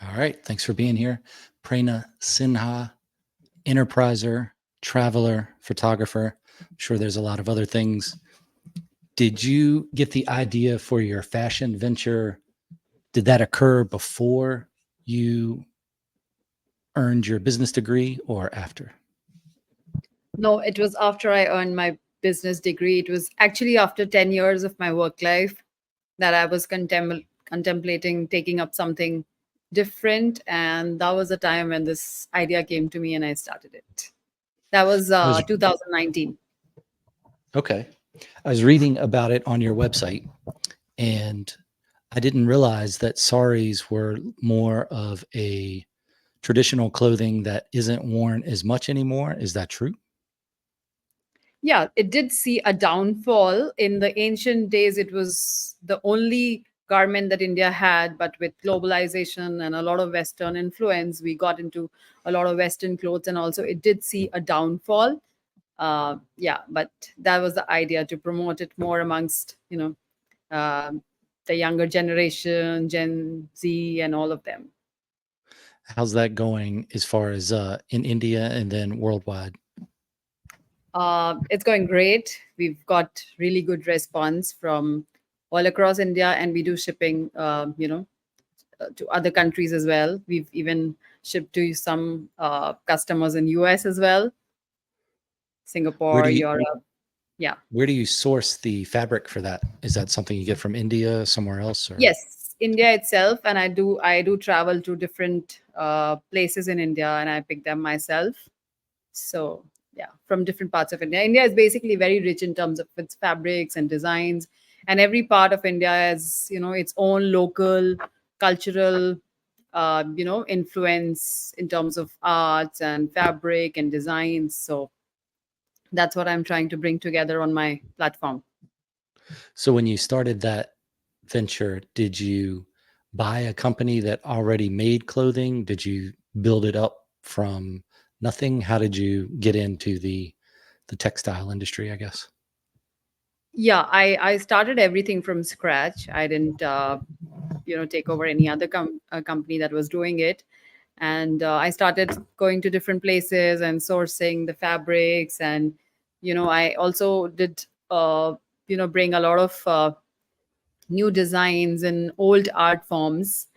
All right. Thanks for being here. Prerna Sinha, enterpriser, traveler, photographer. I'm sure there's a lot of other things. Did you get the idea for your fashion venture? Did that occur before you earned your business degree or after? No, it was after I earned my business degree. It was actually after 10 years of my work life that I was contemplating taking up something different. And that was the time when this idea came to me and I started it. That was I was 2019. okay. I was reading about it on your website, and I didn't realize that saris were more of a traditional clothing that isn't worn as much anymore. Is that true? Yeah, it did see a downfall. In the ancient days, it was the only garment that India had, but with globalization and a lot of Western influence, we got into a lot of Western clothes, and also it did see a downfall. Yeah, but that was the idea, to promote it more amongst um the younger generation, Gen Z, and all of them. How's that going as far as in India and then worldwide? It's going great. We've got really good response from all across India, and we do shipping, to other countries as well. We've even shipped to some customers in US as well, Where Singapore, do you Europe. Yeah. where do you source the fabric for that? Is that something you get from India, somewhere else, or? Yes, India itself, and I do travel to different places in India, and I pick them myself. So yeah, from different parts of India. India is basically very rich in terms of its fabrics and designs, and every part of India has its own local cultural influence in terms of arts and fabric and designs. So that's what I'm trying to bring together on my platform. So when you started that venture, did you buy a company that already made clothing? Did you build it up from nothing? How did you get into the textile industry, I guess? Yeah, I started everything from scratch. I didn't take over any other company that was doing it, and I started going to different places and sourcing the fabrics. And I also did bring a lot of new designs and old art forms,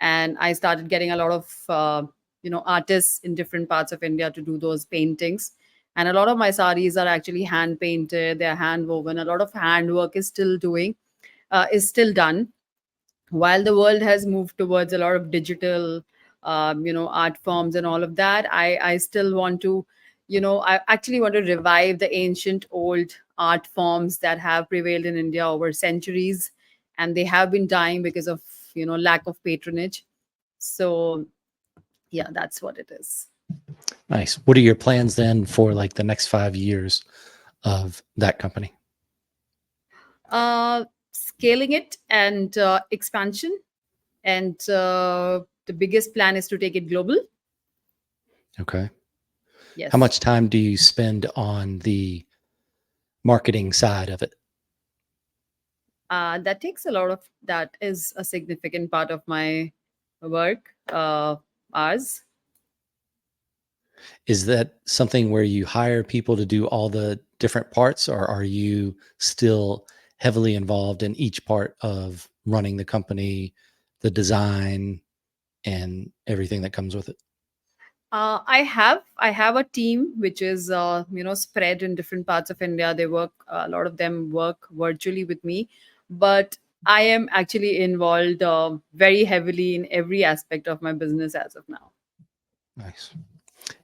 and I started getting a lot of artists in different parts of India to do those paintings. And a lot of my saris are actually hand painted, they're hand woven. A lot of handwork is still done, while the world has moved towards a lot of digital art forms and all of that. I still want to, I actually want to revive the ancient old art forms that have prevailed in India over centuries, and they have been dying because of lack of patronage. So yeah, that's what it is. Nice. What are your plans then for like the next 5 years of that company? Scaling it and expansion, and the biggest plan is to take it global. Okay. How Yes. much time do you spend on the marketing side of it? That takes a lot of, that is a significant part of my work hours. Is that something where you hire people to do all the different parts, or are you still heavily involved in each part of running the company, the design, and everything that comes with it? I have a team which is spread in different parts of India. They work, a lot of them work virtually with me, but I am actually involved very heavily in every aspect of my business as of now. Nice.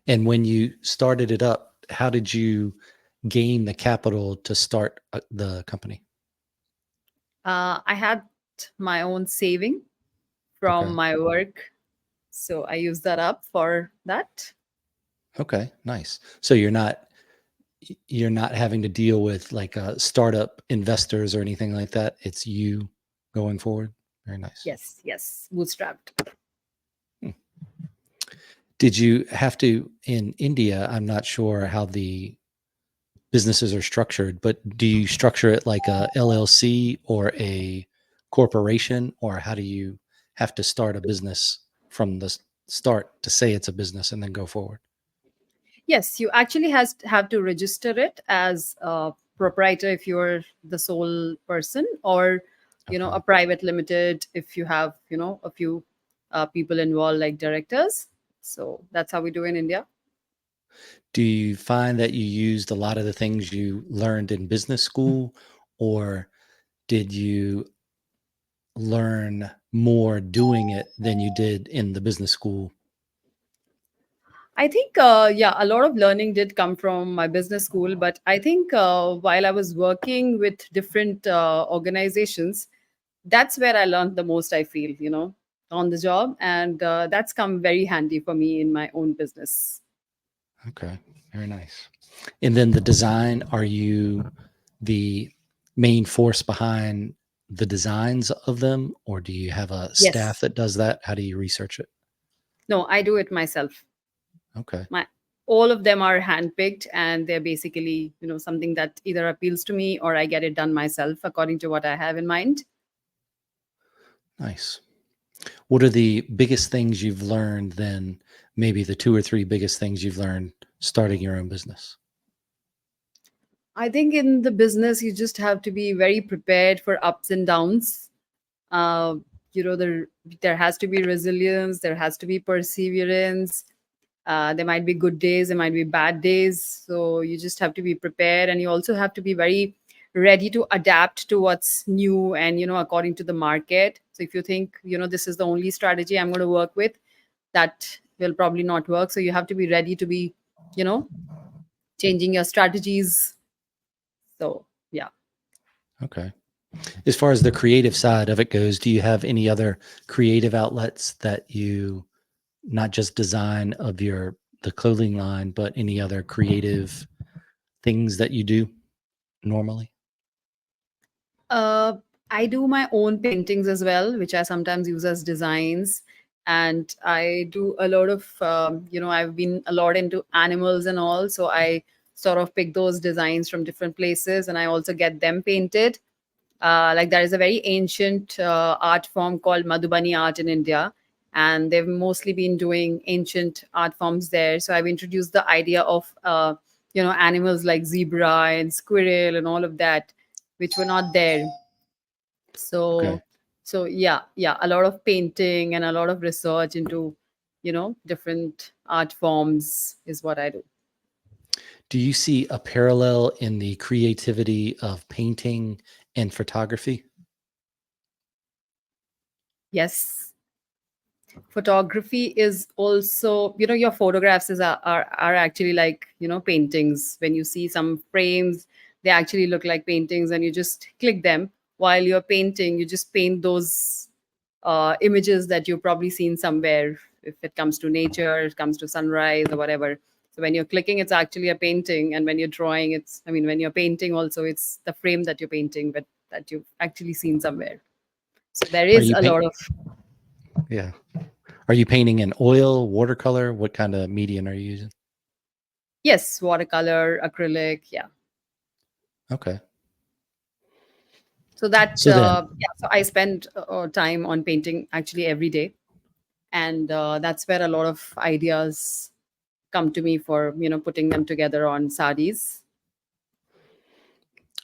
And when you started it up, how did you gain the capital to start the company? I had my own saving from Okay. my work, so I use that up for that. Okay. Nice. So you're not having to deal with like startup investors or anything like that. It's you going forward. Very nice. Yes, yes, bootstrapped. Hmm. Did you have to in India? I'm not sure how the businesses are structured, but do you structure it like a LLC or a corporation, or how do you have to start a business from the start to say it's a business and then go forward? Yes, you actually have to register it as a proprietor if you're the sole person, or Okay. a private limited if you have a few people involved like directors. So that's how we do in India. Do you find that you used a lot of the things you learned in business school, or did you learn more doing it than you did in the business school? I think, yeah, a lot of learning did come from my business school, but I think while I was working with different organizations, that's where I learned the most, I feel, on the job. And that's come very handy for me in my own business. Okay, very nice. And then the design, are you the main force behind the designs of them, or do you have a staff Yes. that does that? How do you research it? No, I do it myself. Okay. My All of them are handpicked, and they're basically, something that either appeals to me or I get it done myself according to what I have in mind. Nice. What are the biggest things you've learned then? Maybe the two or three biggest things you've learned starting your own business? I think in the business, you just have to be very prepared for ups and downs. Uh, there has to be resilience, there has to be perseverance. There might be good days, there might be bad days. So you just have to be prepared, and you also have to be very ready to adapt to what's new and according to the market. So if you think this is the only strategy I'm going to work with, that will probably not work. So you have to be ready to be you know changing your strategies. So yeah. Okay. As far as the creative side of it goes, do you have any other creative outlets that you not just design of the clothing line, but any other creative things that you do normally? Uh, I do my own paintings as well, which I sometimes use as designs. And I do a lot of, I've been a lot into animals and all. So I sort of pick those designs from different places, and I also get them painted. Like there is a very ancient art form called Madhubani art in India, and they've mostly been doing ancient art forms there. So I've introduced the idea of animals like zebra and squirrel and all of that, which were not there. Okay. So yeah, a lot of painting and a lot of research into different art forms is what I do. Do you see a parallel in the creativity of painting and photography? Yes, photography is also, your photographs are actually like paintings. When you see some frames, they actually look like paintings, and you just click them. While you're painting, you just paint those images that you've probably seen somewhere. If it comes to nature, it comes to sunrise or whatever. So when you're clicking, it's actually a painting, and when you're drawing, when you're painting also, it's the frame that you're painting, but that you've actually seen somewhere. So there Are is you a paint? lot of. Yeah. Are you painting in oil, watercolor? What kind of medium are you using? Yes, watercolor, acrylic, yeah. Okay. So that So then, yeah, so I spend time on painting actually every day, and that's where a lot of ideas come to me for putting them together on sarees.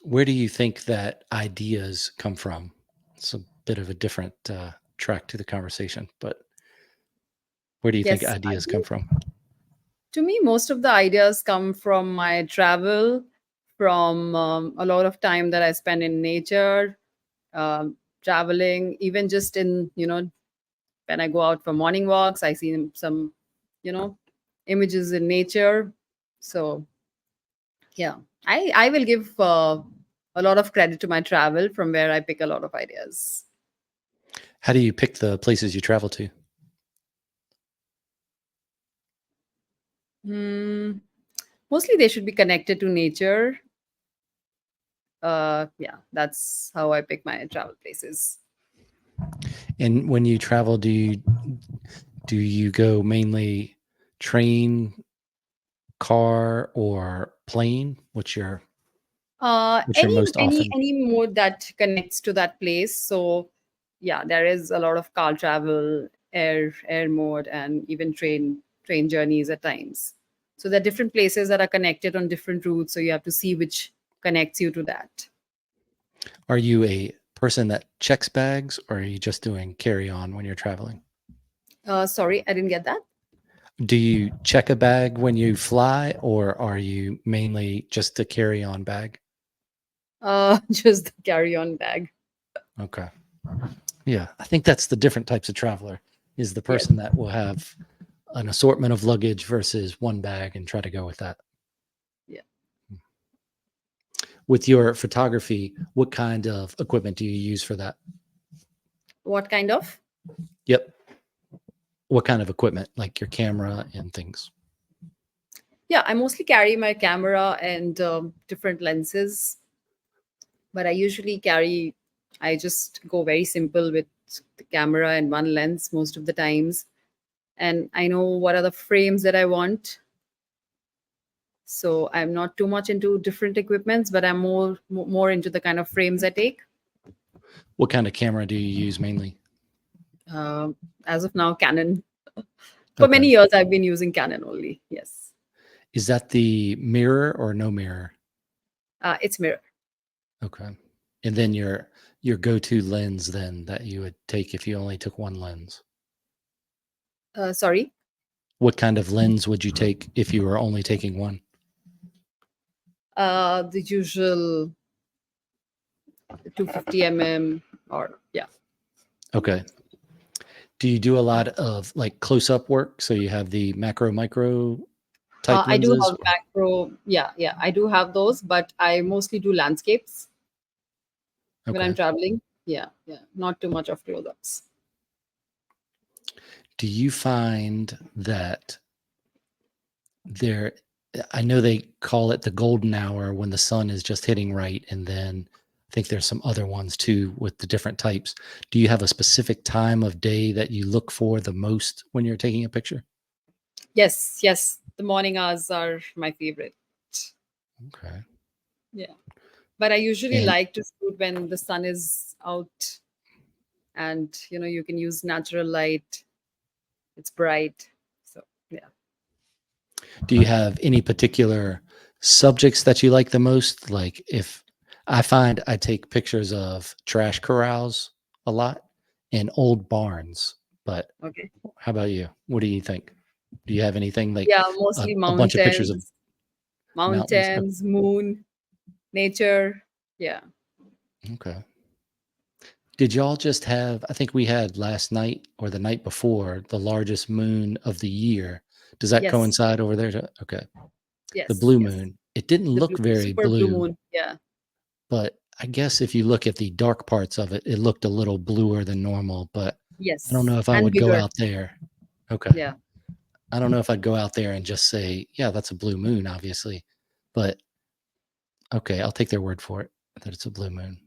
where do you think that ideas come from? It's a bit of a different track to the conversation, but where do you think Yes, I ideas come think from? to me most of the ideas come from my travel, from a lot of time that I spend in nature, traveling, even just in when I go out for morning walks, I see some, you know, images in nature. So yeah, I will give a lot of credit to my travel, from where I pick a lot of ideas. How do you pick the places you travel to? Hmm. Mostly they should be connected to nature. Yeah, that's how I pick my travel places. And when you travel, do you go mainly train, car, or plane? What's your Any most any often? any mode that connects to that place. So yeah, there is a lot of car travel, air mode, and even train journeys at times. So there are different places that are connected on different routes. So you have to see which connects you to that. Are you a person that checks bags, or are you just doing carry on when you're traveling? Sorry, I didn't get that. Do you check a bag when you fly, or are you mainly just a carry on bag? Just the carry-on bag. Okay. Yeah, I think that's the different types of traveler, is the Yes. person that will have an assortment of luggage versus one bag and try to go with that. Yeah. With your photography, what kind of equipment do you use for that? What kind of? Yep. What kind of equipment, like your camera and things? Yeah, I mostly carry my camera and different lenses, but I just go very simple with the camera and one lens most of the times. And I know what are the frames that I want. So I'm not too much into different equipments, but I'm more into the kind of frames I take. What kind of camera do you use mainly? Um as of now, Canon. For Okay. many years, I've been using Canon only. Yes, Is that the mirror or no mirror? it's mirror. Okay. And then your go-to lens then that you would take if you only took one lens. Sorry, What kind of lens would you take if you were only taking one? the usual 250 mm, or yeah. Okay. Do you do a lot of like close-up work? So you have the macro micro type I do lenses? have macro. Yeah, yeah, I do have those, but I mostly do landscapes when I'm Okay. traveling. Yeah, yeah, not too much of close-ups. Do you find that there, I know they call it the golden hour when the sun is just hitting right, and then I think there's some other ones too with the different types. Do you have a specific time of day that you look for the most when you're taking a picture? Yes, yes, the morning hours are my favorite. Okay. Yeah, but I usually And like to shoot when the sun is out, and you can use natural light. It's bright, so yeah. do you have any particular subjects that you like the most? Like, if I find I take pictures of trash corrals a lot and old barns, but Okay. how about you? What do you think? Do you have anything like Yeah, mostly a bunch of pictures of mountains? mountains, moon, nature. Yeah. Okay. Did y'all just have, I think we had last night or the night before, the largest moon of the year. Does that Yes. coincide over there? Okay. The Yes. blue Yes. moon. It didn't The look blue, very super blue blue, moon. Yeah. but I guess if you look at the dark parts of it, it looked a little bluer than normal, but I don't Yes. know if I And would go bigger. out there. Okay. Yeah. I don't know if I'd go out there and just say, yeah, that's a blue moon, obviously. But okay, I'll take their word for it that it's a blue moon.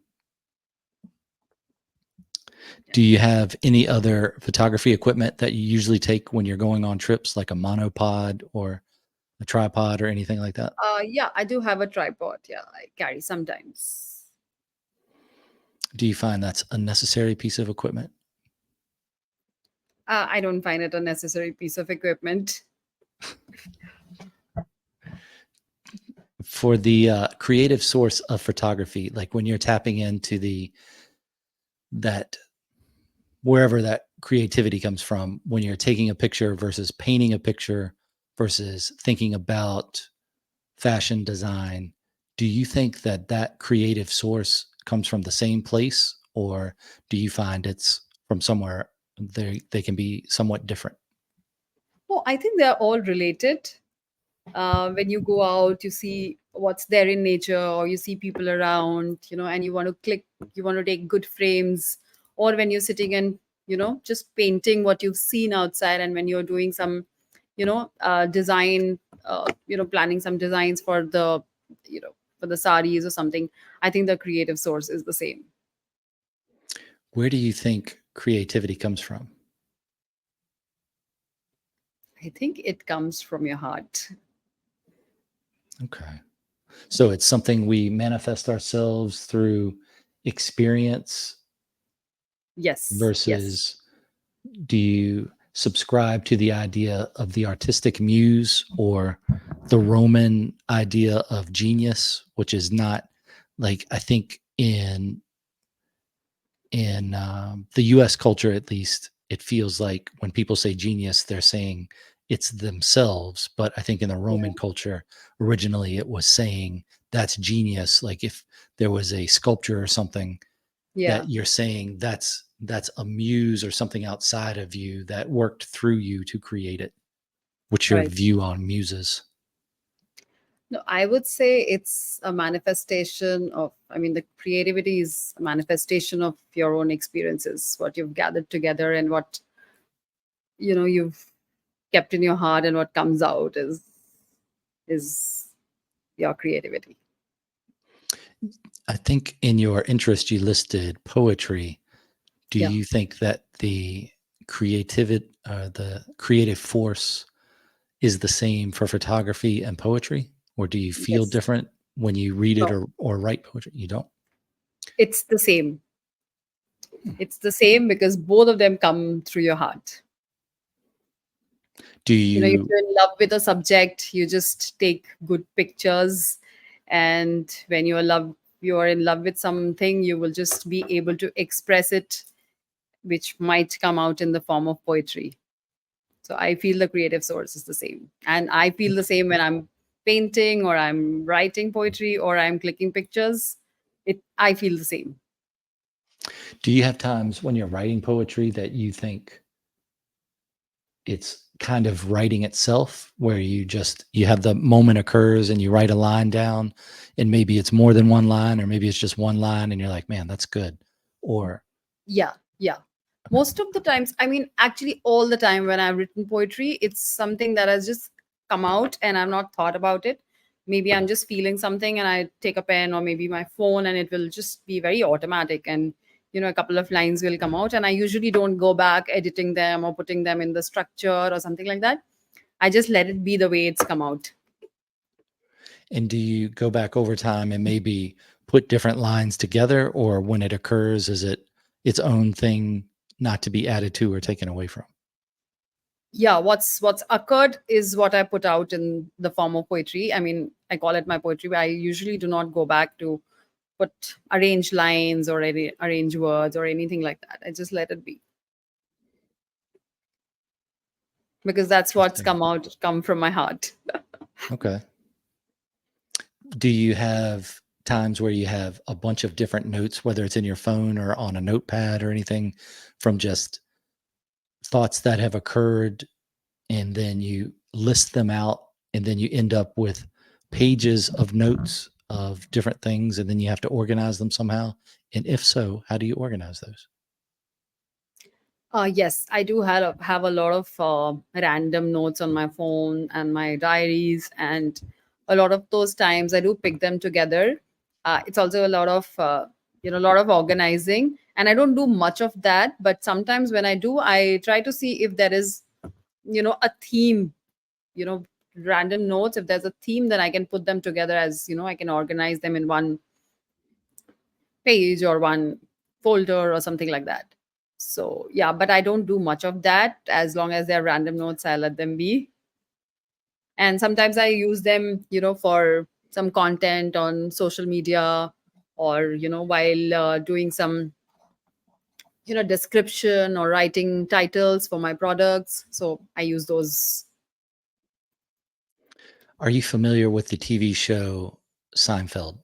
Yeah. Do you have any other photography equipment that you usually take when you're going on trips, like a monopod or a tripod or anything like that? Yeah, I do have a tripod. Yeah, I carry sometimes. Do you find that's a necessary piece of equipment? I don't find it a necessary piece of equipment. For the creative source of photography, like when you're tapping into that wherever that creativity comes from, when you're taking a picture versus painting a picture versus thinking about fashion design, do you think that that creative source comes from the same place, or do you find it's from somewhere they can be somewhat different? Oh, I think they're all related. When you go out, you see what's there in nature, or you see people around, and you want to take good frames, or when you're sitting and just painting what you've seen outside, and when you're doing some design, planning some designs for the saris or something. I think the creative source is the same. Where do you think creativity comes from? I think it comes from your heart. Okay. So it's something we manifest ourselves through experience Yes, yes. versus do you subscribe to the idea of the artistic muse or the Roman idea of genius, which is not like I think in the U.S. culture, at least, it feels like when people say genius, they're saying it's themselves. But I think in the Roman Yeah. culture, originally it was saying that's genius. Like if there was a sculpture or something Yeah. that you're saying that's a muse or something outside of you that worked through you to create it. What's your Right. view on muses? No, I would say it's a manifestation of, I mean, the creativity is a manifestation of your own experiences, what you've gathered together and what, you've kept in your heart, and what comes out is your creativity. I think in your interest you listed poetry. Do Yeah. you think that the creative force is the same for photography and poetry, or do you feel Yes. different when you read it No, or write poetry? You don't. it's the same. It's the same because both of them come through your heart. Do If you? you're in love with a subject, you just take good pictures. And when you're in love with something, you will just be able to express it, which might come out in the form of poetry. So I feel the creative source is the same. And I feel the same when I'm painting or I'm writing poetry or I'm clicking pictures. I feel the same. Do you have times when you're writing poetry that you think it's kind of writing itself, where you have the moment occurs and you write a line down, and maybe it's more than one line, or maybe it's just one line, and you're like, man, that's good. Or Yeah, yeah. Most of the times, I mean, actually, all the time when I've written poetry, it's something that has just come out and I've not thought about it. Maybe I'm just feeling something and I take a pen or maybe my phone, and it will just be very automatic. And, a couple of lines will come out. And I usually don't go back editing them or putting them in the structure or something like that. I just let it be the way it's come out. and do you go back over time and maybe put different lines together, or when it occurs, is it its own thing, not to be added to or taken away from? Yeah, what's occurred is what I put out in the form of poetry. I mean, I call it my poetry, but I usually do not go back to put arrange lines or arrange words or anything like that. I just let it be because that's what's Interesting. come from my heart. Okay. Do you have times where you have a bunch of different notes, whether it's in your phone or on a notepad or anything, from just thoughts that have occurred, and then you list them out, and then you end up with pages of notes of different things, and then you have to organize them somehow? And if so, how do you organize those? Yes, I do have a lot of random notes on my phone and my diaries, and a lot of those times I do pick them together. It's also a lot of organizing, and I don't do much of that. But sometimes when I do, I try to see if there is, a theme. You know, Random notes. If there's a theme, then I can put them together as I can organize them in one page or one folder or something like that. So yeah, but I don't do much of that. As long as they're random notes, I let them be. And sometimes I use them, for some content on social media, or while doing some description or writing titles for my products. So I use those. Are you familiar with the TV show Seinfeld?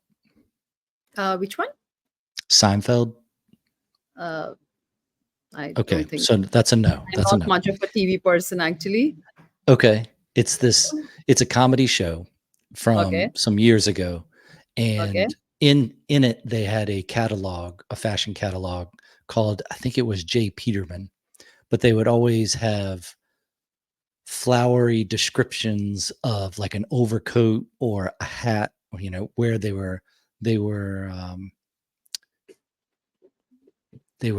Which one? Seinfeld? uh, I Okay, don't think so that's a no. I'm That's a not no. much of a TV person, actually. Okay. It's a comedy show from Okay. some years ago, Okay. and in it they had a catalog, a fashion catalog called, I think it was J. Peterman, but they would always have flowery descriptions of like an overcoat or a hat, where they were they were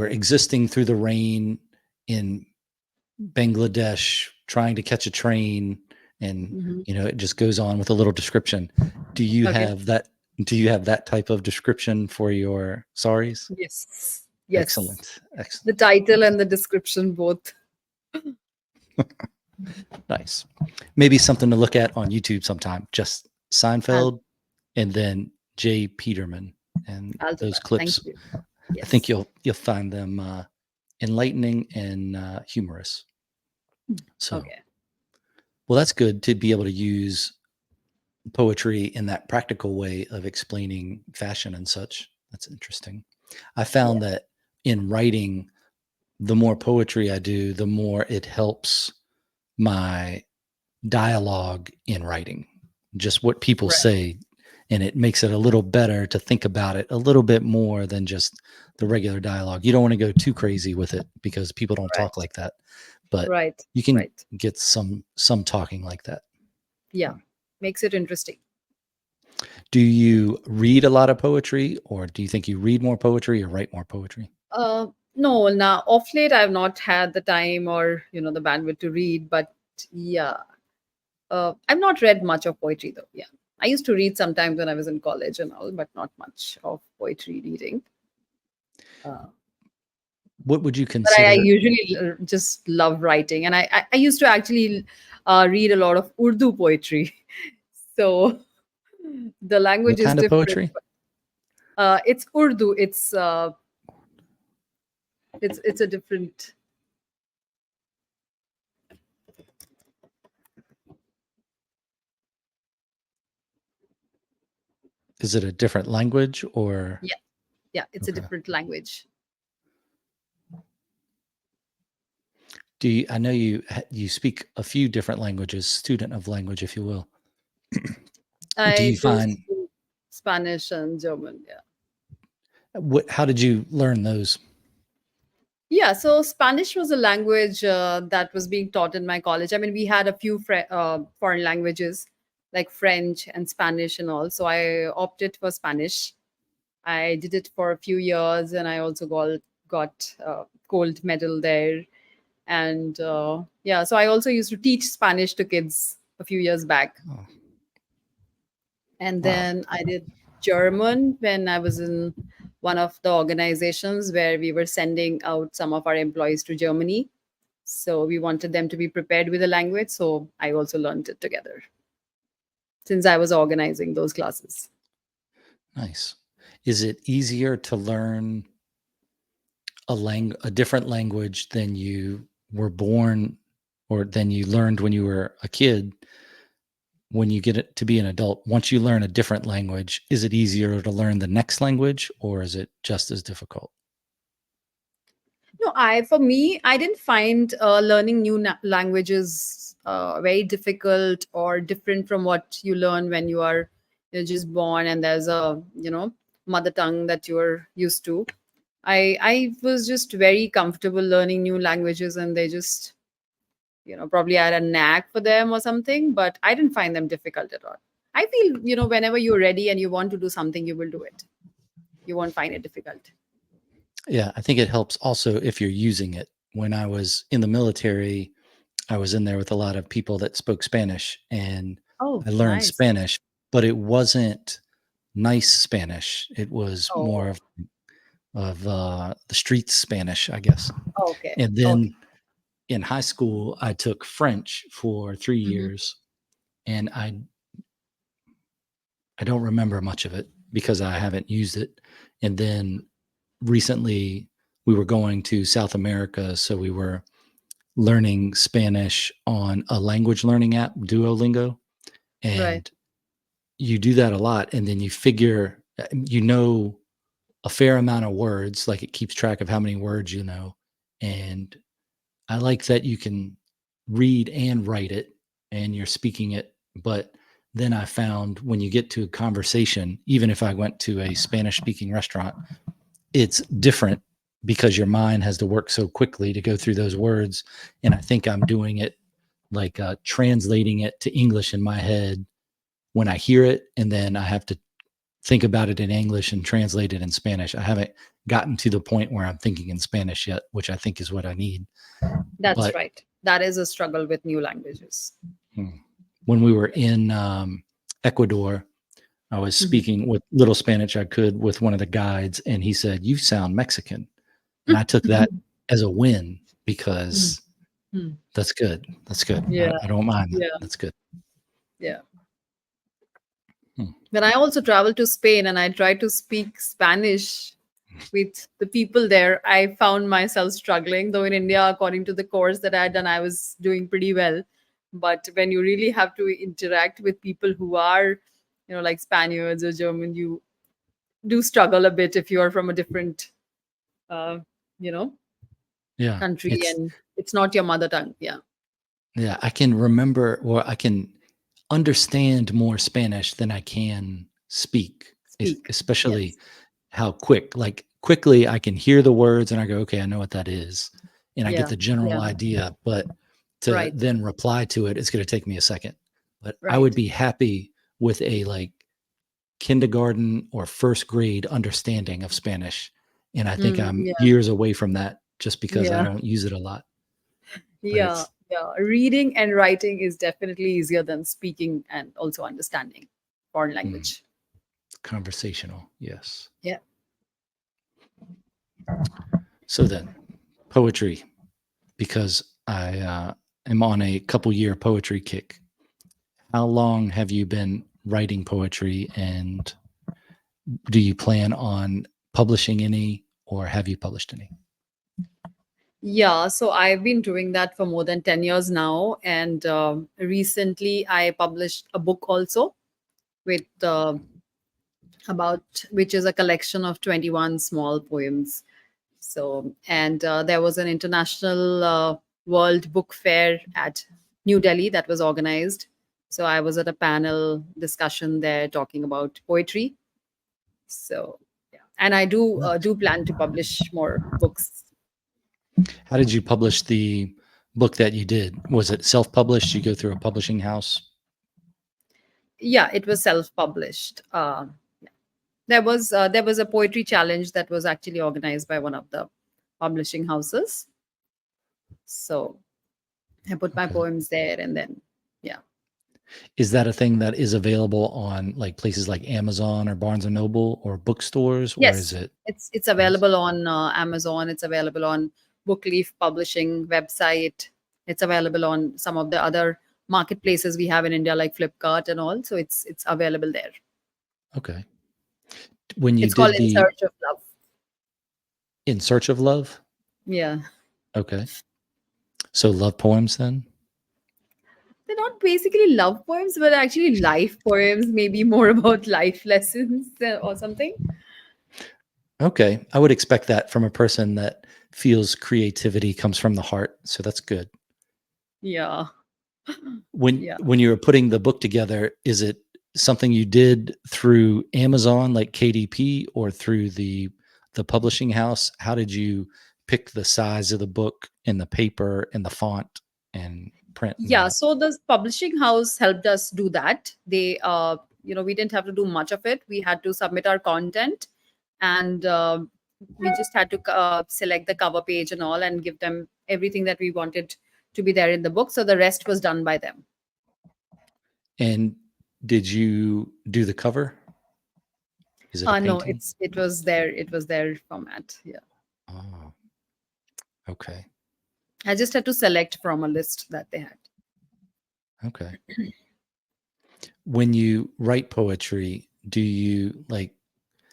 existing through the rain in Bangladesh trying to catch a train, and Mhm. it just goes on with a little description. Do you Okay. have that do you have that type of description for your saris? Yes. Yes. Excellent. The Excellent. title and the description both. Nice. Maybe something to look at on YouTube sometime. Just I'll, Seinfeld and then Jay Peterman. And I'll do those that. Thank clips, you. I think Yes. you'll find them enlightening and humorous. So, Okay. well, that's good to be able to use poetry in that practical way of explaining fashion and such. That's interesting. I found Yeah. that in writing, the more poetry I do, the more it helps my dialogue in writing, just what people Right. say. And it makes it a little better to think about it a little bit more than just the regular dialogue. You don't want to go too crazy with it because people don't talk Right. like that, but Right. you can Right. get some talking like that. Yeah. Makes it interesting. Do you read a lot of poetry, or do you think you read more poetry or write more poetry? No, now off late I've not had the time or the bandwidth to read, but yeah, I've not read much of poetry though. Yeah, I used to read sometimes when I was in college and all, but not much of poetry reading. Uh, What would you but I consider? usually just love writing, and I used to actually read a lot of Urdu poetry. So the language What is kind of different. poetry? But, it's Urdu. It's a different. Is it a different language or? Yeah, yeah, it's a Okay. different language. Do you, I know you speak a few different languages, student of language, if you will. Do I you do find speak Spanish and German. Yeah. how did you learn those? Yeah. So Spanish was a language that was being taught in my college. I mean, we had a few foreign languages like French and Spanish and all. So I opted for Spanish. I did it for a few years, and I also got gold medal there. And yeah, so I also used to teach Spanish to kids a few years back. Oh, And wow. then I did German when I was in one of the organizations where we were sending out some of our employees to Germany. So we wanted them to be prepared with the language. So I also learned it together since I was organizing those classes. Nice. Is it easier to learn a different language than you were born or than you learned when you were a kid? When you get it to be an adult, once you learn a different language, is it easier to learn the next language or is it just as difficult? No, for me, I didn't find learning new languages very difficult or different from what you learn when you're just born and there's a mother tongue that you're used to. I was just very comfortable learning new languages, and they just probably I had a knack for them or something, but I didn't find them difficult at all. I feel whenever you're ready and you want to do something, you will do it. You won't find it difficult. Yeah, I think it helps also if you're using it. When I was in the military, I was in there with a lot of people that spoke Spanish and Oh, I learned nice. Spanish, but it wasn't nice Spanish. It was more Oh, of the street Spanish, I guess. okay. And Okay. then in high school, I took French for 3 Mhm. years and I don't remember much of it because I haven't used it. And then recently we were going to South America, so we were learning Spanish on a language learning app, Duolingo, Right. and you do that a lot and then you know a fair amount of words, like it keeps track of how many words you know. And I like that you can read and write it and you're speaking it. But then I found when you get to a conversation, even if I went to a Spanish speaking restaurant, it's different because your mind has to work so quickly to go through those words. And I think I'm doing it like translating it to English in my head when I hear it. And then I have to think about it in English and translate it in Spanish. I haven't gotten to the point where I'm thinking in Spanish yet, which I think is what I need. That's But right. That is a struggle with new languages. hmm, when we were in Ecuador, I was Mhm. speaking with little Spanish I could with one of the guides, and he said, "You sound Mexican." And I took that as a win because Mm. that's good. That's good. Yeah, I don't mind that. yeah, That's good. yeah. Hmm. When I also traveled to Spain and I tried to speak Spanish with the people there, I found myself struggling. Though in India, according to the course that I had done, I was doing pretty well. But when you really have to interact with people who are, like Spaniards or German, you do struggle a bit if you're from a different, uh, you know, Yeah. country and it's not your mother tongue. Yeah. Yeah. I can remember, or I can understand more Spanish than I can speak, Speak. especially Yes. how quickly I can hear the words and I go, okay, I know what that is. And I get Yeah. the general Yeah. idea, but to Right. then reply to it, it's going to take me a second. But I would Right. be happy with a like kindergarten or first grade understanding of Spanish. And I think I'm Yeah. years away from that just because I Yeah. don't use it a lot. But Yeah. Yeah. Reading and writing is definitely easier than speaking and also understanding foreign mm, language. conversational. Yes. Yeah. So then, poetry, because I am on a couple year poetry kick. How long have you been writing poetry, and do you plan on publishing any, or have you published any? Yeah, so I've been doing that for more than 10 years now. And recently I published a book also with about which is a collection of 21 small poems. So, and there was an international World Book Fair at New Delhi that was organized. So I was at a panel discussion there talking about poetry. So, yeah, and I do plan to publish more books. How did you publish the book that you did? Was it self published? You go through a publishing house? Yeah, it was self-published. There was a poetry challenge that was actually organized by one of the publishing houses. So I put my Okay. poems there, and then yeah. Is that a thing that is available on like places like Amazon or Barnes and Noble or bookstores, or is Yes, it? it's It is? available on Amazon. It's available on Bookleaf Publishing website. It's available on some of the other marketplaces we have in India, like Flipkart and all. So it's available there. Okay. When you It's called did In the Search of Love. In Search of Love? Yeah, Okay. So love poems then? they're not basically love poems, but actually life poems. Maybe more about life lessons or something. Okay. I would expect that from a person that feels creativity comes from the heart. So that's good. Yeah, When yeah. when you were putting the book together, is it something you did through Amazon like KDP or through the publishing house? How did you pick the size of the book and the paper and the font and print and all Yeah, that? so the publishing house helped us do that. We didn't have to do much of it. We had to submit our content, and we just had to select the cover page and all, and give them everything that we wanted to be there in the book. So the rest was done by them. And did you do the cover? Is it a No, painting? it was there. It was their format. Yeah, Oh, okay. I just had to select from a list that they had. Okay. When you write poetry, do you like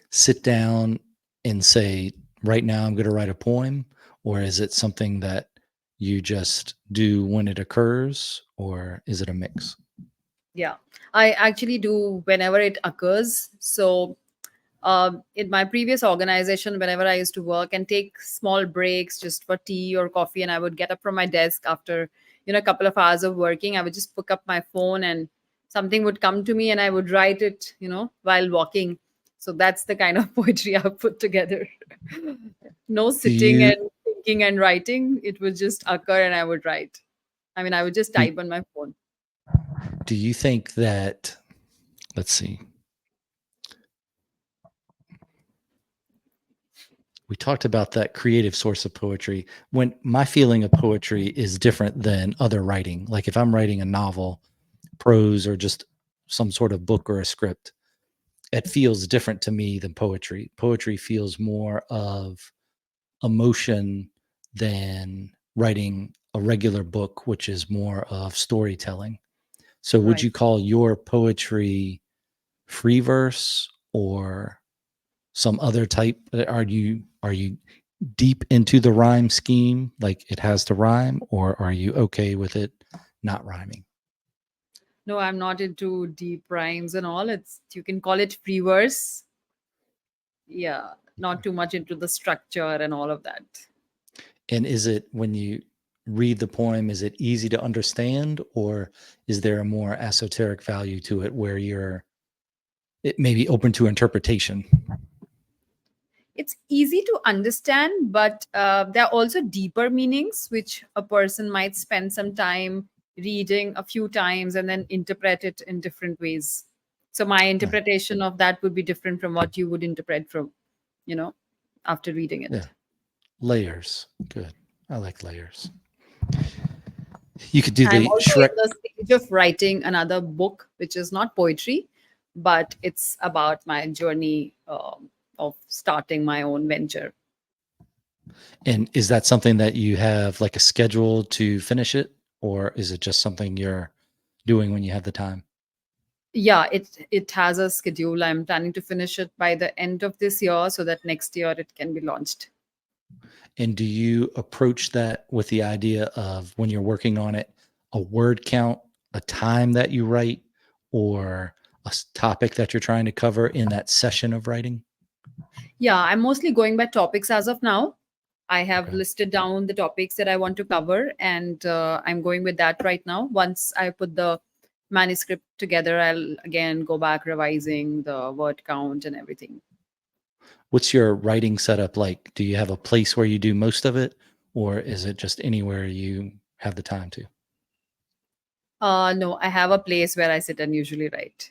sit down and say, right now I'm going to write a poem? Or is it something that you just do when it occurs? Or is it a mix? Yeah, I actually do whenever it occurs. So in my previous organization, whenever I used to work and take small breaks just for tea or coffee, and I would get up from my desk after a couple of hours of working, I would just pick up my phone and something would come to me, and I would write it, while walking. So that's the kind of poetry I've put together. No Do sitting you, and thinking and writing; it would just occur, and I would write. I mean, I would just do, type on my phone. do you think that, let's see, we talked about that creative source of poetry. When my feeling of poetry is different than other writing, like if I'm writing a novel, prose, or just some sort of book or a script, it feels different to me than poetry. Poetry feels more of emotion than writing a regular book, which is more of storytelling. So would Right. you call your poetry free verse or some other type? Are you deep into the rhyme scheme, like it has to rhyme, or are you okay with it not rhyming? No, I'm not into deep rhymes and all. It's, you can call it free verse. Yeah, not too much into the structure and all of that. And is it, when you read the poem, is it easy to understand, or is there a more esoteric value to it where it may be open to interpretation? It's easy to understand, but there are also deeper meanings which a person might spend some time reading a few times and then interpret it in different ways. So my Right. interpretation of that would be different from what you would interpret from, you know, after reading Yeah. it. Layers. Good. I like layers. You could do I'm the also in Shrek. the stage of writing another book, which is not poetry, but it's about my journey of starting my own venture. And is that something that you have like a schedule to finish it, or is it just something you're doing when you have the time? Yeah, it has a schedule. I'm planning to finish it by the end of this year so that next year it can be launched. And do you approach that with the idea of, when you're working on it, a word count, a time that you write, or a topic that you're trying to cover in that session of writing? Yeah, I'm mostly going by topics as of now. I have Okay. listed down the topics that I want to cover, and I'm going with that right now. Once I put the manuscript together, I'll again go back revising the word count and everything. What's your writing setup like? Do you have a place where you do most of it, or is it just anywhere you have the time to? No, I have a place where I sit and usually write.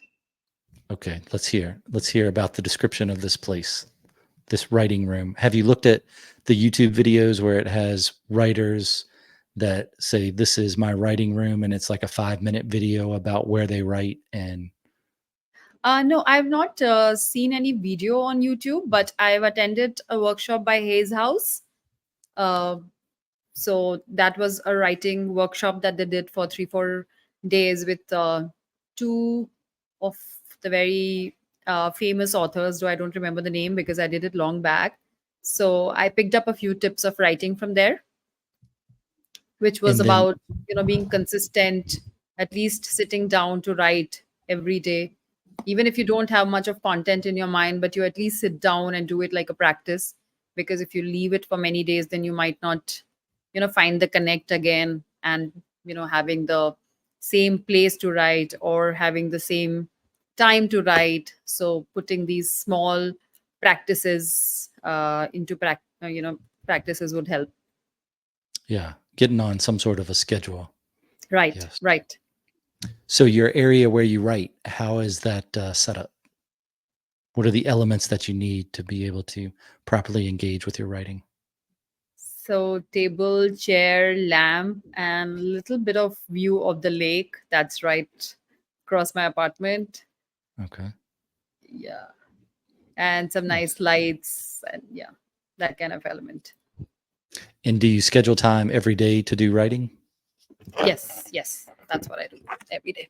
Okay, let's hear about the description of this place, this writing room. Have you looked at the YouTube videos where it has writers that say, this is my writing room, and it's like a 5-minute video about where they write? And No, I've not seen any video on YouTube, but I've attended a workshop by Hayes House. Uh, so that was a writing workshop that they did for 3 4 days with two of the very famous authors, though I don't remember the name because I did it long back. So I picked up a few tips of writing from there, which was and then about, being consistent, at least sitting down to write every day, even if you don't have much of content in your mind, but you at least sit down and do it like a practice. Because if you leave it for many days, then you might not, find the connect again, and having the same place to write or having the same time to write. So putting these small practices into practices would help. yeah, getting on some sort of a schedule. Right, Yes. right. So your area where you write, how is that set up? What are the elements that you need to be able to properly engage with your writing? So table, chair, lamp, and a little bit of view of the lake that's right across my apartment. Okay. Yeah. And some Nice. nice lights and yeah, that kind of element. And do you schedule time every day to do writing? Yes, yes. That's what I do every day.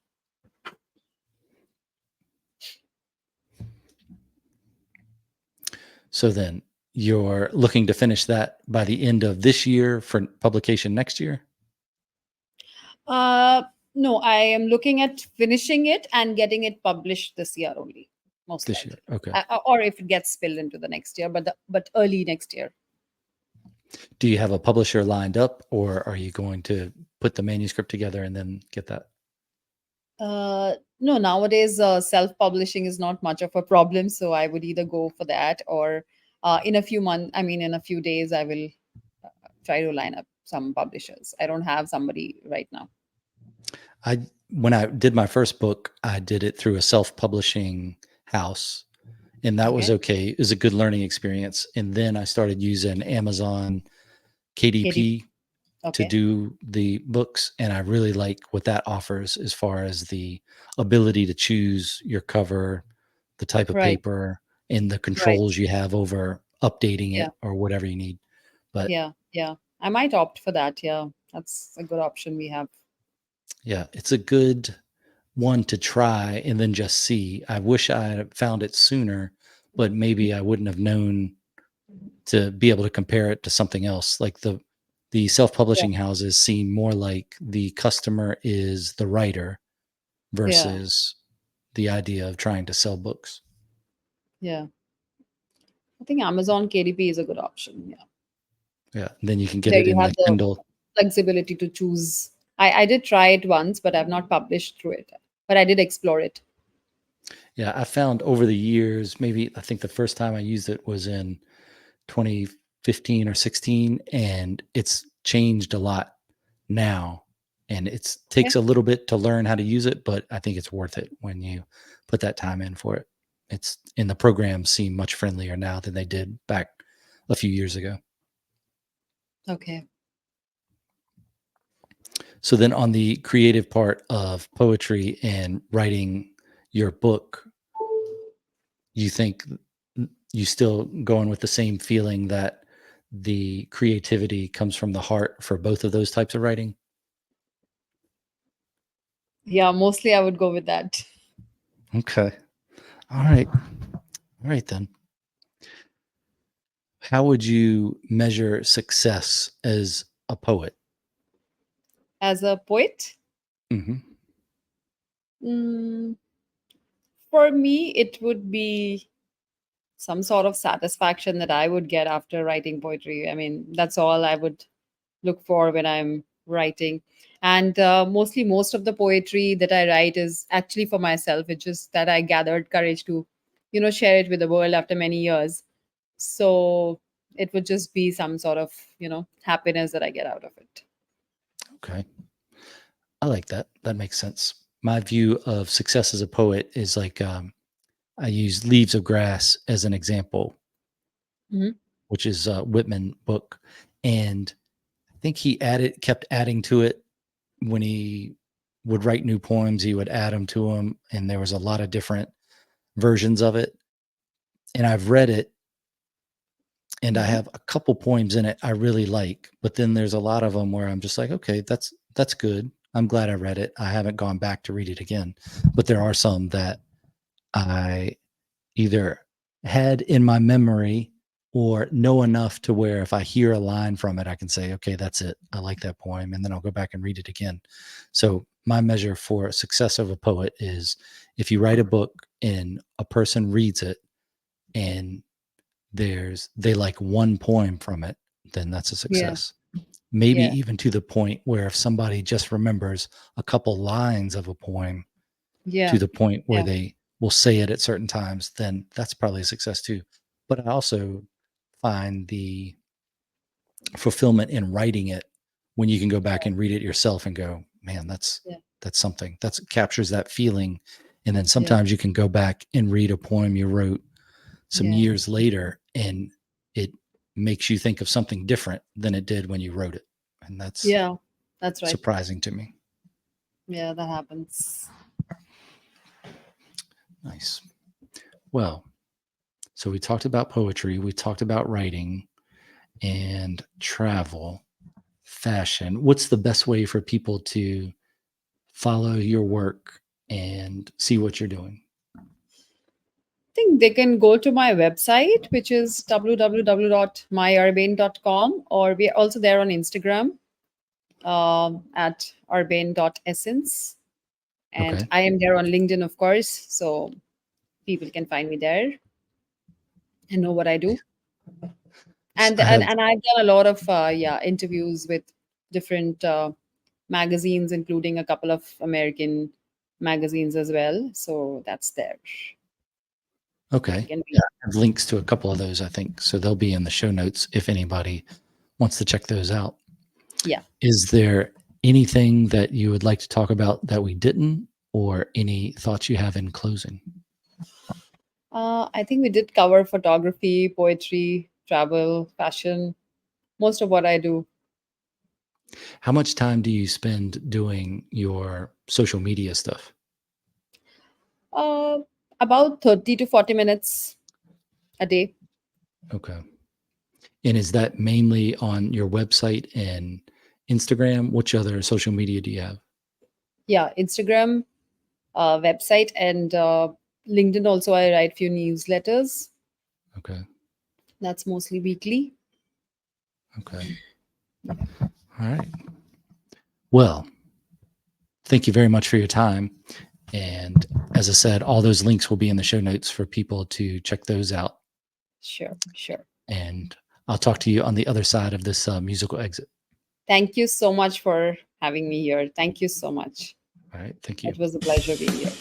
So then you're looking to finish that by the end of this year for publication next year? Uh no, I am looking at finishing it and getting it published this year only, most This year. likely. Okay. Or if it gets spilled into the next year, but early next year. Do you have a publisher lined up, or are you going to put the manuscript together and then get that? No, nowadays self-publishing is not much of a problem, so I would either go for that or in a few months. I mean, in a few days, I will try to line up some publishers. I don't have somebody right now. When I did my first book, I did it through a self-publishing house, and that was Okay, okay. It was a good learning experience. And then I started using Amazon Katie. KDP to Okay, do the books, and I really like what that offers as far as the ability to choose your cover, the type of right, paper, and the right. controls you have over updating Yeah, it or whatever you need. But Yeah. I might opt for that. Yeah, that's a good option we have. yeah, it's a good one to try and then just see. I wish I had found it sooner, but maybe I wouldn't have known to be able to compare it to something else. Like the Yeah, self-publishing houses seem more like the customer is the writer yeah, versus the idea of trying to sell books. yeah. I think Amazon KDP is a good option. Yeah, Yeah. Then you can get there it you in have the the Kindle. flexibility to choose. I did try it once, but I've not published through it. But I did explore it. Yeah, I found over the years, maybe I think the first time I used it was in 2015 or 16, and it's changed a lot now. And it Okay. takes a little bit to learn how to use it, but I think it's worth it when you put that time in for it. It's and the programs seem much friendlier now than they did back a few years ago. Okay. So then on the creative part of poetry and writing your book, you think you still going with the same feeling that the creativity comes from the heart for both of those types of writing? Yeah, mostly I would go with that. Okay. All right. All right then. How would you measure success as a poet? As a poet, Hmm. mm, for me, it would be some sort of satisfaction that I would get after writing poetry. I mean, that's all I would look for when I'm writing. And mostly, most of the poetry that I write is actually for myself. It's just that I gathered courage to, share it with the world after many years. So it would just be some sort of, happiness that I get out of it. Okay. I like that. That makes sense. My view of success as a poet is like I use Leaves of Grass as an example, Hmm. which is a Whitman book. And I think he kept adding to it when he would write new poems, he would add them to them. And there was a lot of different versions of it. And I've read it and I Hmm. have a couple poems in it I really like, but then there's a lot of them where I'm just like, okay, that's good. I'm glad I read it. I haven't gone back to read it again. But there are some that I either had in my memory or know enough to where if I hear a line from it, I can say, okay, that's it. I like that poem. And then I'll go back and read it again. So my measure for success of a poet is if you write a book and a person reads it and they like one poem from it, then that's a Yeah. success. Maybe Yeah. even to the point where if somebody just remembers a couple lines of a poem to Yeah. the point where Yeah. they will say it at certain times, then that's probably a success too. But I also find the fulfillment in writing it when you can go back and read it yourself and go, man, Yeah. that's something that captures that feeling. And then Yeah. sometimes you can go back and read a poem you wrote some Yeah. years later and it makes you think of something different than it did when you wrote it. And that's Yeah. That's right. surprising to me. Yeah, that happens. Nice. Well, so we talked about poetry, we talked about writing and travel, fashion. What's the best way for people to follow your work and see what you're doing? Think they can go to my website, which is www.myurbane.com, or we are also there on Instagram at urbane.essence. And Okay. I am there on LinkedIn, of course, so people can find me there and know what I do. And I and, have and I've done a lot of interviews with different magazines, including a couple of American magazines as well. So that's there. People okay. can Yeah, be. I have links to a couple of those, I think. So they'll be in the show notes if anybody wants to check those out. Yeah. Is there anything that you would like to talk about that we didn't, or any thoughts you have in closing? I think we did cover photography, poetry, travel, fashion, most of what I do. How much time do you spend doing your social media stuff? Uh, about 30 to 40 minutes a day. Okay. And is that mainly on your website and Instagram? Which other social media do you have? Yeah, Instagram, website, and LinkedIn. Also, I write few newsletters. Okay. That's mostly weekly. Okay. All right. Well, thank you very much for your time. And as I said, all those links will be in the show notes for people to check those out. Sure, sure. And I'll talk to you on the other side of this musical exit. Thank you so much for having me here. Thank you so much. All right. Thank you. It was a pleasure being here.